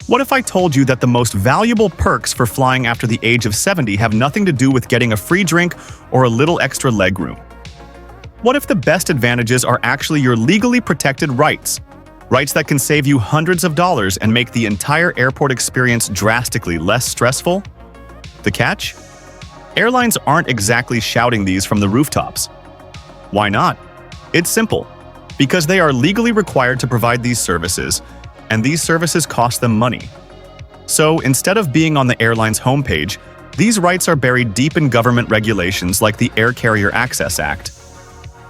What if I told you that the most valuable perks for flying after the age of 70 have nothing to do with getting a free drink or a little extra legroom? What if the best advantages are actually your legally protected rights? Rights that can save you hundreds of dollars and make the entire airport experience drastically less stressful? The catch? Airlines aren't exactly shouting these from the rooftops. Why not? It's simple. Because they are legally required to provide these services, and these services cost them money. So instead of being on the airline's homepage, these rights are buried deep in government regulations like the Air Carrier Access Act.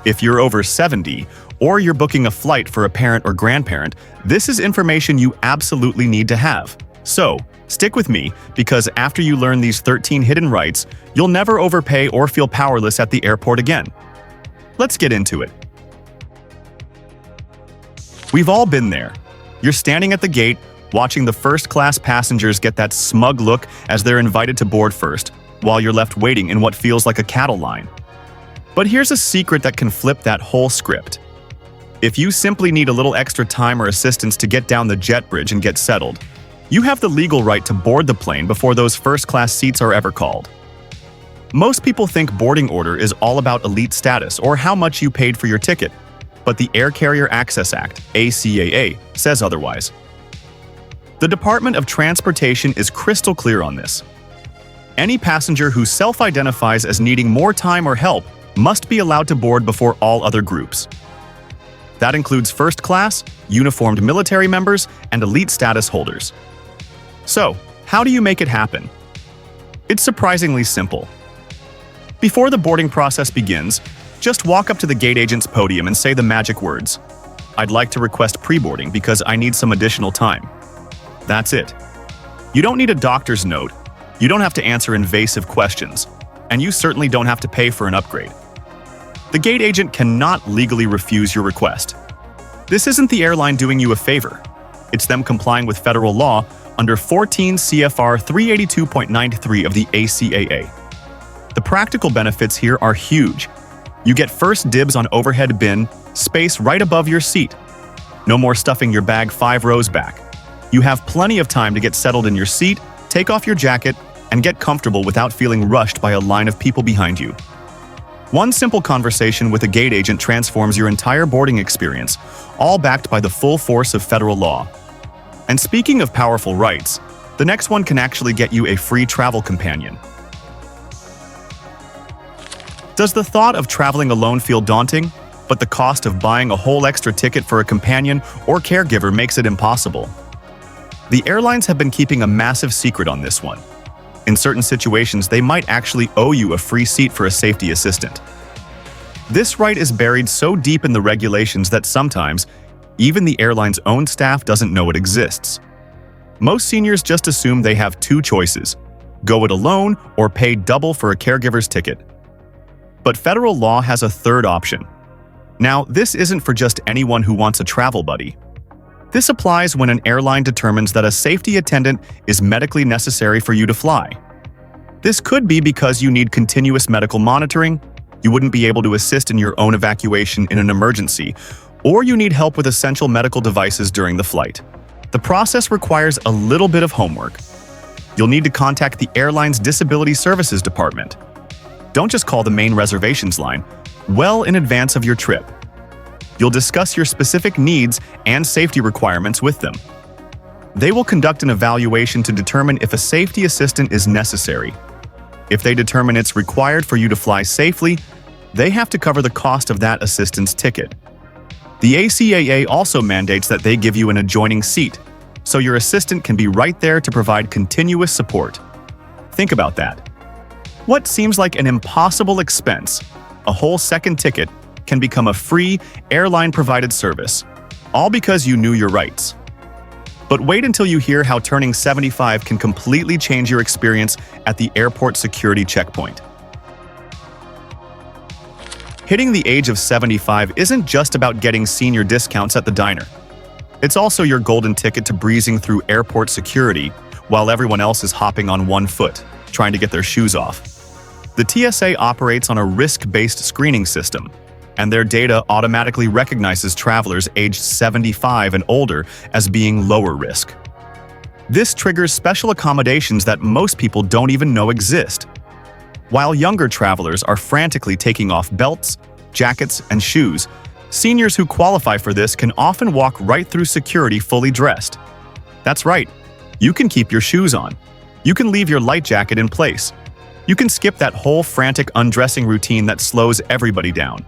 If you're over 70, or you're booking a flight for a parent or grandparent, this is information you absolutely need to have. So, stick with me, because after you learn these 13 hidden rights, you'll never overpay or feel powerless at the airport again. Let's get into it. We've all been there. You're standing at the gate, watching the first-class passengers get that smug look as they're invited to board first, while you're left waiting in what feels like a cattle line. But here's a secret that can flip that whole script. If you simply need a little extra time or assistance to get down the jet bridge and get settled, you have the legal right to board the plane before those first-class seats are ever called. Most people think boarding order is all about elite status or how much you paid for your ticket, but the Air Carrier Access Act, ACAA, says otherwise. The Department of Transportation is crystal clear on this. Any passenger who self-identifies as needing more time or help must be allowed to board before all other groups. That includes first class, uniformed military members, and elite status holders. So, how do you make it happen? It's surprisingly simple. Before the boarding process begins, just walk up to the gate agent's podium and say the magic words. "I'd like to request pre-boarding because I need some additional time." That's it. You don't need a doctor's note, you don't have to answer invasive questions, and you certainly don't have to pay for an upgrade. The gate agent cannot legally refuse your request. This isn't the airline doing you a favor. It's them complying with federal law under 14 CFR 382.93 of the ACAA. The practical benefits here are huge. You get first dibs on overhead bin, space right above your seat. No more stuffing your bag 5 rows back. You have plenty of time to get settled in your seat, take off your jacket, and get comfortable without feeling rushed by a line of people behind you. One simple conversation with a gate agent transforms your entire boarding experience, all backed by the full force of federal law. And speaking of powerful rights, the next one can actually get you a free travel companion. Does the thought of traveling alone feel daunting, but the cost of buying a whole extra ticket for a companion or caregiver makes it impossible? The airlines have been keeping a massive secret on this one. In certain situations, they might actually owe you a free seat for a safety assistant. This right is buried so deep in the regulations that sometimes, even the airline's own staff doesn't know it exists. Most seniors just assume they have two choices: go it alone or pay double for a caregiver's ticket. But federal law has a third option. Now, this isn't for just anyone who wants a travel buddy. This applies when an airline determines that a safety attendant is medically necessary for you to fly. This could be because you need continuous medical monitoring, you wouldn't be able to assist in your own evacuation in an emergency, or you need help with essential medical devices during the flight. The process requires a little bit of homework. You'll need to contact the airline's Disability Services Department. Don't just call the main reservations line well in advance of your trip. You'll discuss your specific needs and safety requirements with them. They will conduct an evaluation to determine if a safety assistant is necessary. If they determine it's required for you to fly safely, they have to cover the cost of that assistant's ticket. The ACAA also mandates that they give you an adjoining seat, so your assistant can be right there to provide continuous support. Think about that. What seems like an impossible expense, a whole second ticket, can become a free, airline-provided service, all because you knew your rights. But wait until you hear how turning 75 can completely change your experience at the airport security checkpoint. Hitting the age of 75 isn't just about getting senior discounts at the diner. It's also your golden ticket to breezing through airport security while everyone else is hopping on one foot, trying to get their shoes off. The TSA operates on a risk-based screening system, and their data automatically recognizes travelers aged 75 and older as being lower risk. This triggers special accommodations that most people don't even know exist. While younger travelers are frantically taking off belts, jackets, and shoes, seniors who qualify for this can often walk right through security fully dressed. That's right, you can keep your shoes on. You can leave your light jacket in place. You can skip that whole frantic undressing routine that slows everybody down.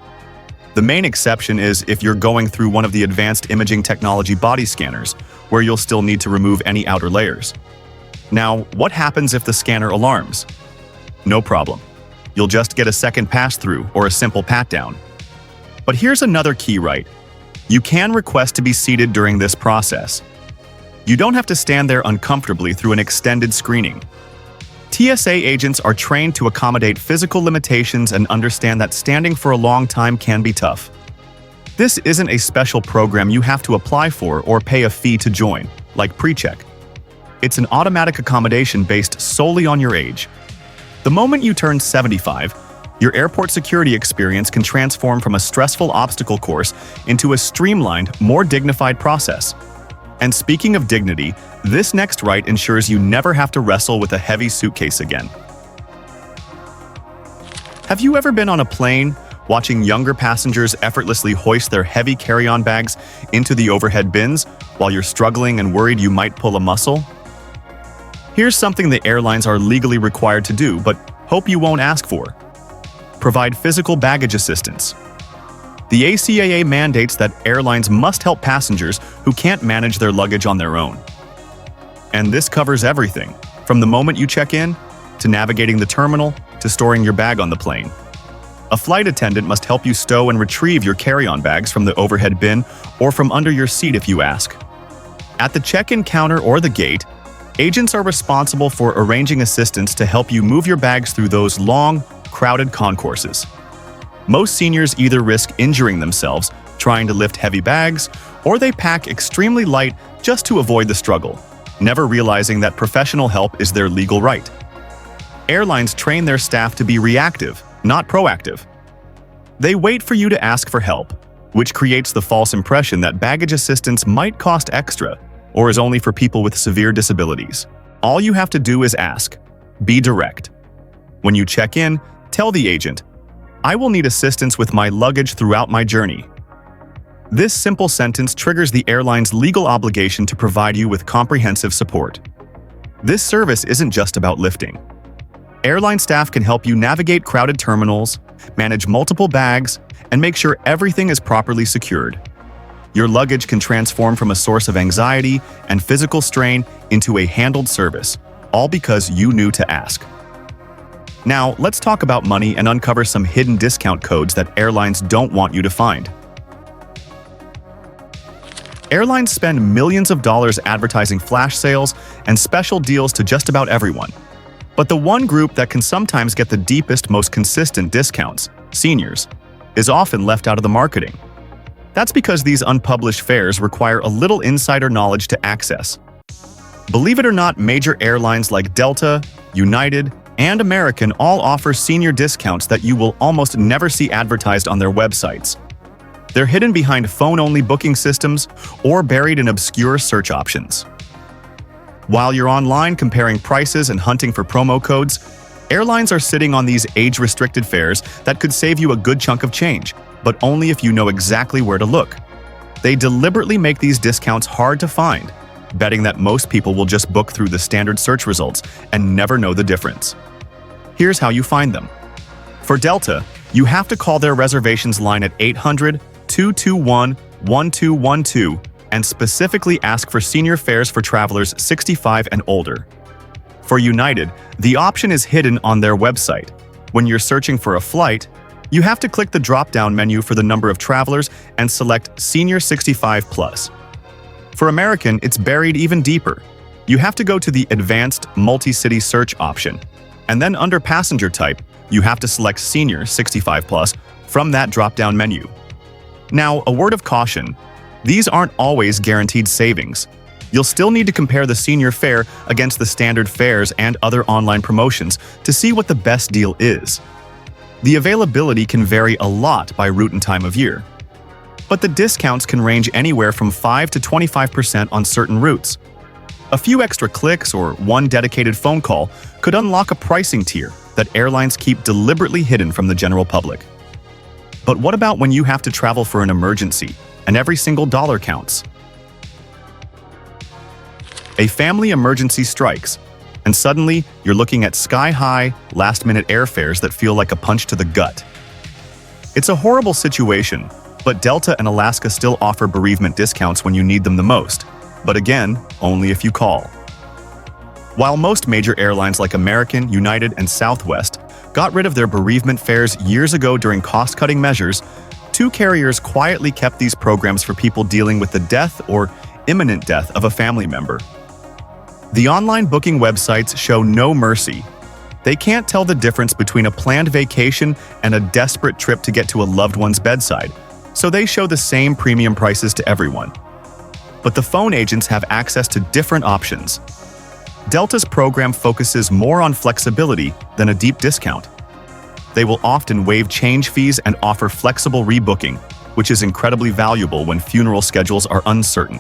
The main exception is if you're going through one of the advanced imaging technology body scanners, where you'll still need to remove any outer layers. Now, what happens if the scanner alarms? No problem. You'll just get a second pass-through or a simple pat-down. But here's another key right. You can request to be seated during this process. You don't have to stand there uncomfortably through an extended screening. TSA agents are trained to accommodate physical limitations and understand that standing for a long time can be tough. This isn't a special program you have to apply for or pay a fee to join, like PreCheck. It's an automatic accommodation based solely on your age. The moment you turn 75, your airport security experience can transform from a stressful obstacle course into a streamlined, more dignified process. And speaking of dignity, this next right ensures you never have to wrestle with a heavy suitcase again. Have you ever been on a plane, watching younger passengers effortlessly hoist their heavy carry-on bags into the overhead bins while you're struggling and worried you might pull a muscle? Here's something the airlines are legally required to do, but hope you won't ask for. Provide physical baggage assistance. The ACAA mandates that airlines must help passengers who can't manage their luggage on their own. And this covers everything, from the moment you check in, to navigating the terminal, to storing your bag on the plane. A flight attendant must help you stow and retrieve your carry-on bags from the overhead bin or from under your seat if you ask. At the check-in counter or the gate, agents are responsible for arranging assistance to help you move your bags through those long, crowded concourses. Most seniors either risk injuring themselves trying to lift heavy bags, or they pack extremely light just to avoid the struggle, never realizing that professional help is their legal right. Airlines train their staff to be reactive, not proactive. They wait for you to ask for help, which creates the false impression that baggage assistance might cost extra or is only for people with severe disabilities. All you have to do is ask. Be direct. When you check in, tell the agent, "I will need assistance with my luggage throughout my journey." This simple sentence triggers the airline's legal obligation to provide you with comprehensive support. This service isn't just about lifting. Airline staff can help you navigate crowded terminals, manage multiple bags, and make sure everything is properly secured. Your luggage can transform from a source of anxiety and physical strain into a handled service, all because you knew to ask. Now, let's talk about money and uncover some hidden discount codes that airlines don't want you to find. Airlines spend millions of dollars advertising flash sales and special deals to just about everyone. But the one group that can sometimes get the deepest, most consistent discounts, seniors, is often left out of the marketing. That's because these unpublished fares require a little insider knowledge to access. Believe it or not, major airlines like Delta, United, and American all offer senior discounts that you will almost never see advertised on their websites. They're hidden behind phone-only booking systems or buried in obscure search options. While you're online comparing prices and hunting for promo codes, airlines are sitting on these age-restricted fares that could save you a good chunk of change, but only if you know exactly where to look. They deliberately make these discounts hard to find, betting that most people will just book through the standard search results and never know the difference. Here's how you find them. For Delta, you have to call their reservations line at 800-221-1212 and specifically ask for senior fares for travelers 65 and older. For United, the option is hidden on their website. When you're searching for a flight, you have to click the drop-down menu for the number of travelers and select Senior 65+. For American, it's buried even deeper. You have to go to the Advanced Multi-City Search option, and then under Passenger Type, you have to select Senior 65+ from that drop-down menu. Now, a word of caution. These aren't always guaranteed savings. You'll still need to compare the senior fare against the standard fares and other online promotions to see what the best deal is. The availability can vary a lot by route and time of year, but the discounts can range anywhere from 5 to 25% on certain routes. A few extra clicks or one dedicated phone call could unlock a pricing tier that airlines keep deliberately hidden from the general public. But what about when you have to travel for an emergency and every single dollar counts? A family emergency strikes, and suddenly you're looking at sky-high, last-minute airfares that feel like a punch to the gut. It's a horrible situation, but Delta and Alaska still offer bereavement discounts when you need them the most. But again, only if you call. While most major airlines like American, United, and Southwest got rid of their bereavement fares years ago during cost-cutting measures, two carriers quietly kept these programs for people dealing with the death or imminent death of a family member. The online booking websites show no mercy. They can't tell the difference between a planned vacation and a desperate trip to get to a loved one's bedside, so they show the same premium prices to everyone. But the phone agents have access to different options. Delta's program focuses more on flexibility than a deep discount. They will often waive change fees and offer flexible rebooking, which is incredibly valuable when funeral schedules are uncertain.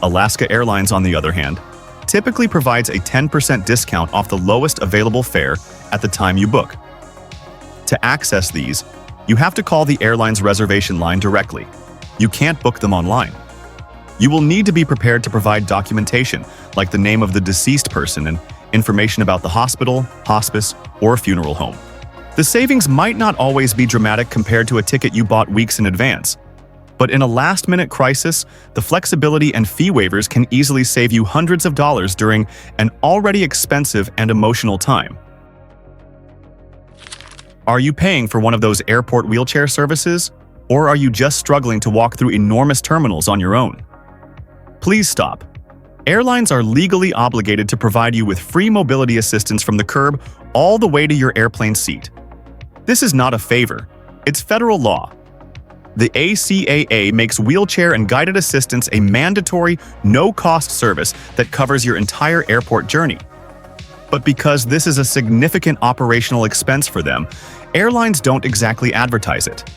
Alaska Airlines, on the other hand, typically provides a 10% discount off the lowest available fare at the time you book. To access these, you have to call the airline's reservation line directly. You can't book them online. You will need to be prepared to provide documentation, like the name of the deceased person and information about the hospital, hospice, or funeral home. The savings might not always be dramatic compared to a ticket you bought weeks in advance, but in a last-minute crisis, the flexibility and fee waivers can easily save you hundreds of dollars during an already expensive and emotional time. Are you paying for one of those airport wheelchair services, or are you just struggling to walk through enormous terminals on your own? Please stop. Airlines are legally obligated to provide you with free mobility assistance from the curb all the way to your airplane seat. This is not a favor, it's federal law. The ACAA makes wheelchair and guided assistance a mandatory, no-cost service that covers your entire airport journey. But because this is a significant operational expense for them, airlines don't exactly advertise it.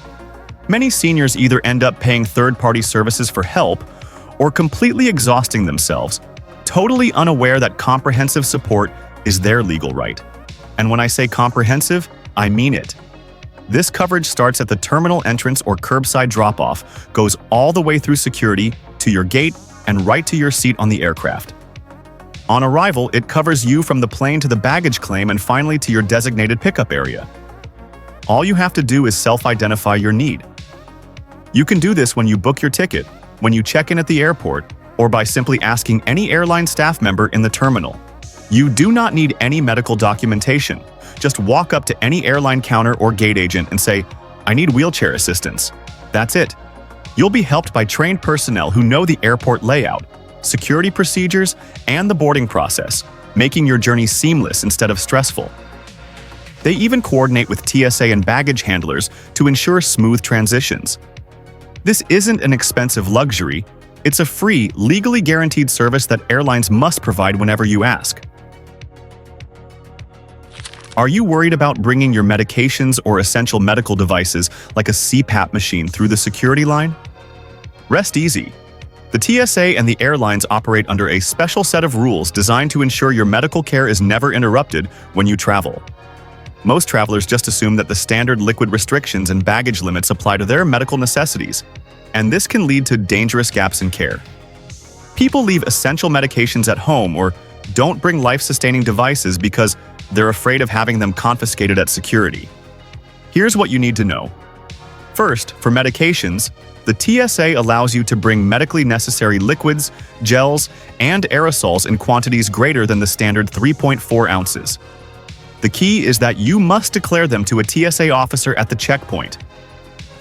Many seniors either end up paying third-party services for help or completely exhausting themselves, totally unaware that comprehensive support is their legal right. And when I say comprehensive, I mean it. This coverage starts at the terminal entrance or curbside drop-off, goes all the way through security, to your gate, and right to your seat on the aircraft. On arrival, it covers you from the plane to the baggage claim and finally to your designated pickup area. All you have to do is self-identify your need. You can do this when you book your ticket, when you check in at the airport, or by simply asking any airline staff member in the terminal. You do not need any medical documentation. Just walk up to any airline counter or gate agent and say, "I need wheelchair assistance." That's it. You'll be helped by trained personnel who know the airport layout, security procedures, and the boarding process, making your journey seamless instead of stressful. They even coordinate with TSA and baggage handlers to ensure smooth transitions. This isn't an expensive luxury, it's a free, legally guaranteed service that airlines must provide whenever you ask. Are you worried about bringing your medications or essential medical devices like a CPAP machine through the security line? Rest easy. The TSA and the airlines operate under a special set of rules designed to ensure your medical care is never interrupted when you travel. Most travelers just assume that the standard liquid restrictions and baggage limits apply to their medical necessities, and this can lead to dangerous gaps in care. People leave essential medications at home or don't bring life-sustaining devices because they're afraid of having them confiscated at security. Here's what you need to know. First, for medications, the TSA allows you to bring medically necessary liquids, gels, and aerosols in quantities greater than the standard 3.4 ounces. The key is that you must declare them to a TSA officer at the checkpoint.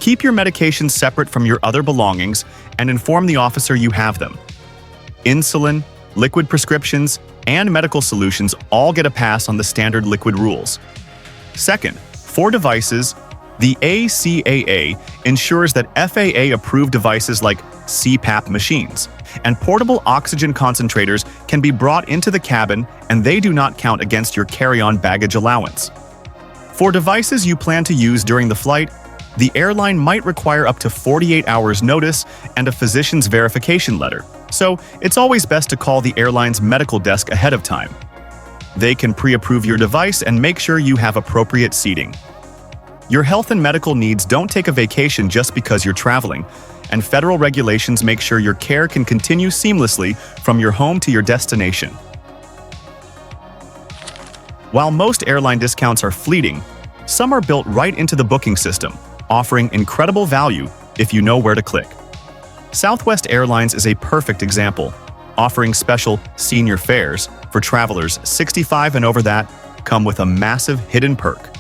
Keep your medications separate from your other belongings and inform the officer you have them. Insulin, liquid prescriptions, and medical solutions all get a pass on the standard liquid rules. Second, for devices, the ACAA ensures that FAA-approved devices like CPAP machines and portable oxygen concentrators can be brought into the cabin and they do not count against your carry-on baggage allowance. For devices you plan to use during the flight, the airline might require up to 48 hours notice and a physician's verification letter, So it's always best to call the airline's medical desk ahead of time. They can pre-approve your device and make sure you have appropriate seating. Your health and medical needs don't take a vacation just because you're traveling, and federal regulations make sure your care can continue seamlessly from your home to your destination. While most airline discounts are fleeting, some are built right into the booking system, offering incredible value if you know where to click. Southwest Airlines is a perfect example, offering special senior fares for travelers 65 and over that come with a massive hidden perk.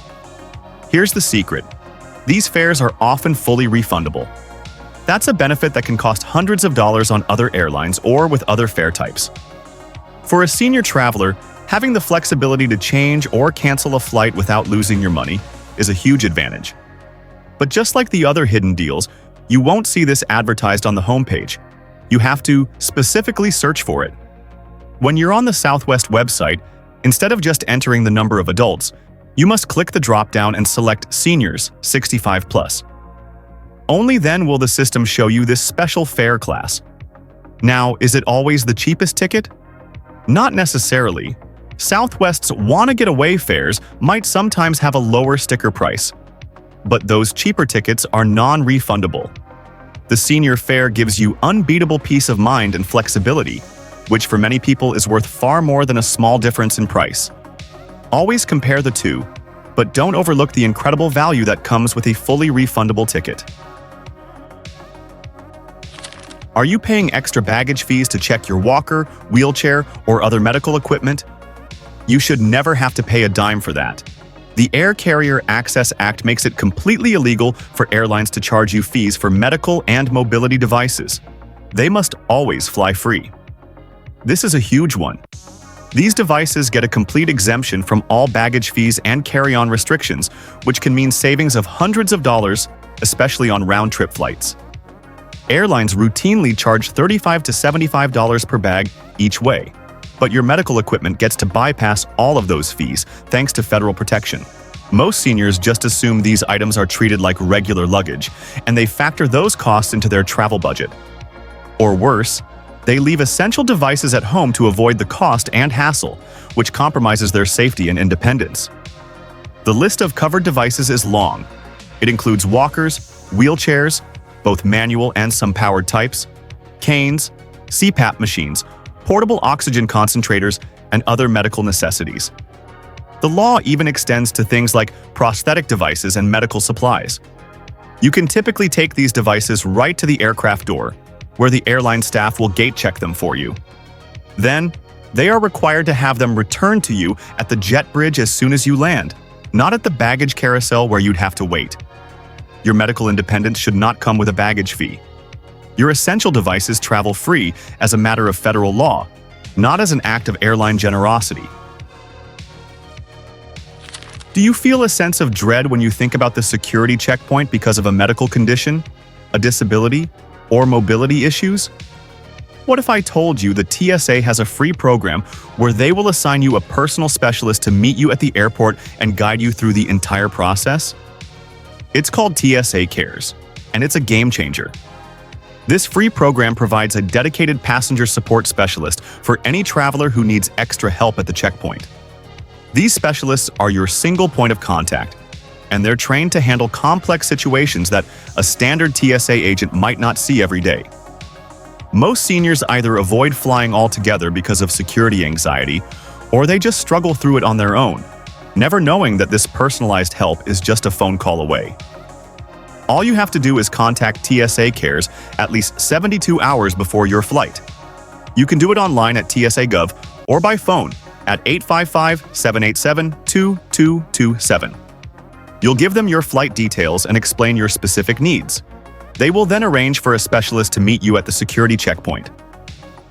Here's the secret. These fares are often fully refundable. That's a benefit that can cost hundreds of dollars on other airlines or with other fare types. For a senior traveler, having the flexibility to change or cancel a flight without losing your money is a huge advantage. But just like the other hidden deals, you won't see this advertised on the homepage. You have to specifically search for it. When you're on the Southwest website, instead of just entering the number of adults, you must click the drop-down and select Seniors 65+. Only then will the system show you this special fare class. Now, is it always the cheapest ticket? Not necessarily. Southwest's wanna-get-away fares might sometimes have a lower sticker price, but those cheaper tickets are non-refundable. The senior fare gives you unbeatable peace of mind and flexibility, which for many people is worth far more than a small difference in price. Always compare the two, but don't overlook the incredible value that comes with a fully refundable ticket. Are you paying extra baggage fees to check your walker, wheelchair, or other medical equipment? You should never have to pay a dime for that. The Air Carrier Access Act makes it completely illegal for airlines to charge you fees for medical and mobility devices. They must always fly free. This is a huge one. These devices get a complete exemption from all baggage fees and carry-on restrictions, which can mean savings of hundreds of dollars, especially on round-trip flights. Airlines routinely charge $35 to $75 per bag each way, but your medical equipment gets to bypass all of those fees thanks to federal protection. Most seniors just assume these items are treated like regular luggage, and they factor those costs into their travel budget. Or worse, they leave essential devices at home to avoid the cost and hassle, which compromises their safety and independence. The list of covered devices is long. It includes walkers, wheelchairs, both manual and some powered types, canes, CPAP machines, portable oxygen concentrators, and other medical necessities. The law even extends to things like prosthetic devices and medical supplies. You can typically take these devices right to the aircraft door, where the airline staff will gate check them for you. Then, they are required to have them returned to you at the jet bridge as soon as you land, not at the baggage carousel where you'd have to wait. Your medical independence should not come with a baggage fee. Your essential devices travel free as a matter of federal law, not as an act of airline generosity. Do you feel a sense of dread when you think about the security checkpoint because of a medical condition, a disability, or mobility issues? What if I told you the TSA has a free program where they will assign you a personal specialist to meet you at the airport and guide you through the entire process? It's called TSA Cares, and it's a game changer. This free program provides a dedicated passenger support specialist for any traveler who needs extra help at the checkpoint. These specialists are your single point of contact, and they're trained to handle complex situations that a standard TSA agent might not see every day. Most seniors either avoid flying altogether because of security anxiety, or they just struggle through it on their own, never knowing that this personalized help is just a phone call away. All you have to do is contact TSA Cares at least 72 hours before your flight. You can do it online at TSA.gov or by phone at 855-787-2227. You'll give them your flight details and explain your specific needs. They will then arrange for a specialist to meet you at the security checkpoint.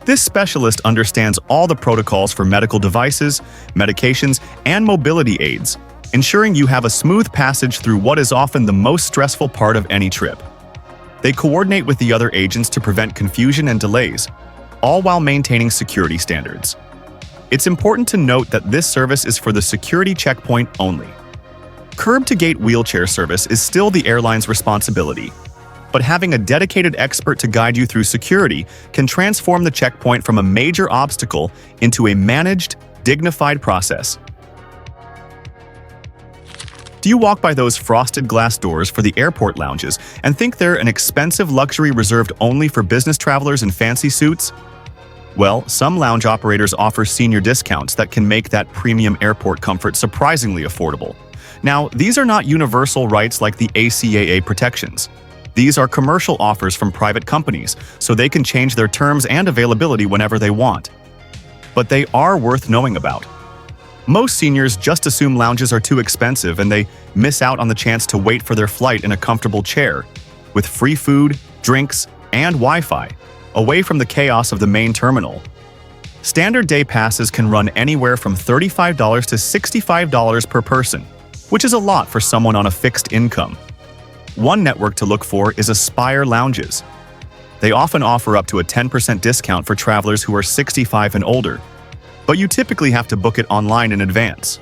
This specialist understands all the protocols for medical devices, medications, and mobility aids, ensuring you have a smooth passage through what is often the most stressful part of any trip. They coordinate with the other agents to prevent confusion and delays, all while maintaining security standards. It's important to note that this service is for the security checkpoint only. Curb-to-gate wheelchair service is still the airline's responsibility. but having a dedicated expert to guide you through security can transform the checkpoint from a major obstacle into a managed, dignified process. Do you walk by those frosted glass doors for the airport lounges and think they're an expensive luxury reserved only for business travelers in fancy suits? Well, some lounge operators offer senior discounts that can make that premium airport comfort surprisingly affordable. Now, these are not universal rights like the ACAA protections. These are commercial offers from private companies, so they can change their terms and availability whenever they want. But they are worth knowing about. Most seniors just assume lounges are too expensive and they miss out on the chance to wait for their flight in a comfortable chair, with free food, drinks, and Wi-Fi, away from the chaos of the main terminal. Standard day passes can run anywhere from $35 to $65 per person, which is a lot for someone on a fixed income. One network to look for is Aspire Lounges. They often offer up to a 10% discount for travelers who are 65 and older, but you typically have to book it online in advance.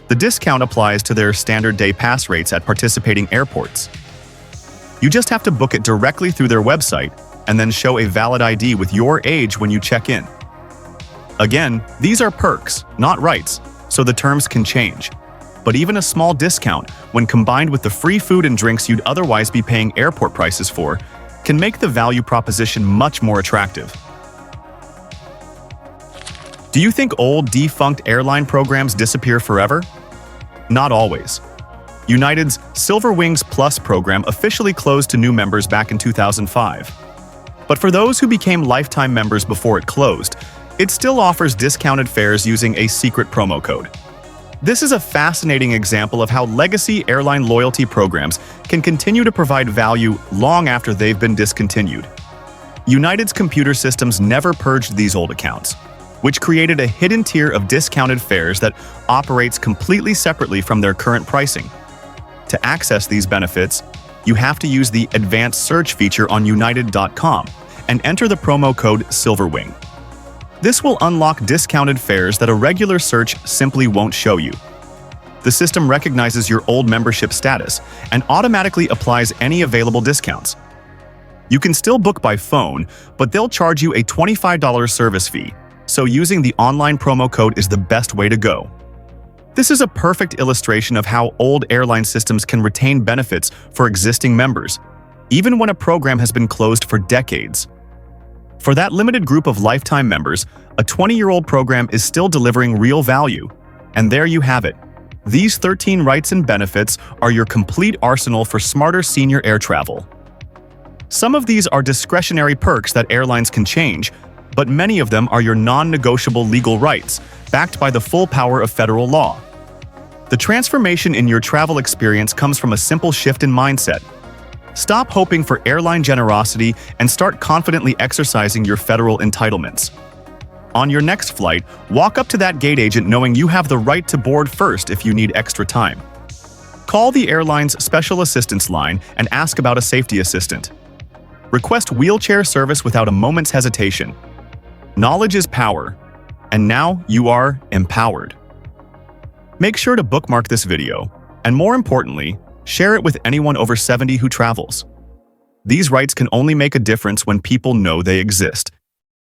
The discount applies to their standard day pass rates at participating airports. You just have to book it directly through their website and then show a valid ID with your age when you check in. Again, these are perks, not rights, so the terms can change. But even a small discount, when combined with the free food and drinks you'd otherwise be paying airport prices for, can make the value proposition much more attractive. Do you think old, defunct airline programs disappear forever? Not always. United's Silver Wings Plus program officially closed to new members back in 2005. But for those who became lifetime members before it closed, it still offers discounted fares using a secret promo code. This is a fascinating example of how legacy airline loyalty programs can continue to provide value long after they've been discontinued. United's computer systems never purged these old accounts, which created a hidden tier of discounted fares that operates completely separately from their current pricing. To access these benefits, you have to use the advanced search feature on united.com and enter the promo code SILVERWING. This will unlock discounted fares that a regular search simply won't show you. The system recognizes your old membership status and automatically applies any available discounts. You can still book by phone, but they'll charge you a $25 service fee, so using the online promo code is the best way to go. This is a perfect illustration of how old airline systems can retain benefits for existing members, even when a program has been closed for decades. For that limited group of lifetime members, a 20-year-old program is still delivering real value. And there you have it. These 13 rights and benefits are your complete arsenal for smarter senior air travel. Some of these are discretionary perks that airlines can change, but many of them are your non-negotiable legal rights, backed by the full power of federal law. The transformation in your travel experience comes from a simple shift in mindset. Stop hoping for airline generosity and start confidently exercising your federal entitlements. On your next flight, walk up to that gate agent knowing you have the right to board first if you need extra time. Call the airline's special assistance line and ask about a safety assistant. Request wheelchair service without a moment's hesitation. Knowledge is power, and now you are empowered. Make sure to bookmark this video, and more importantly, share it with anyone over 70 who travels. These rights can only make a difference when people know they exist.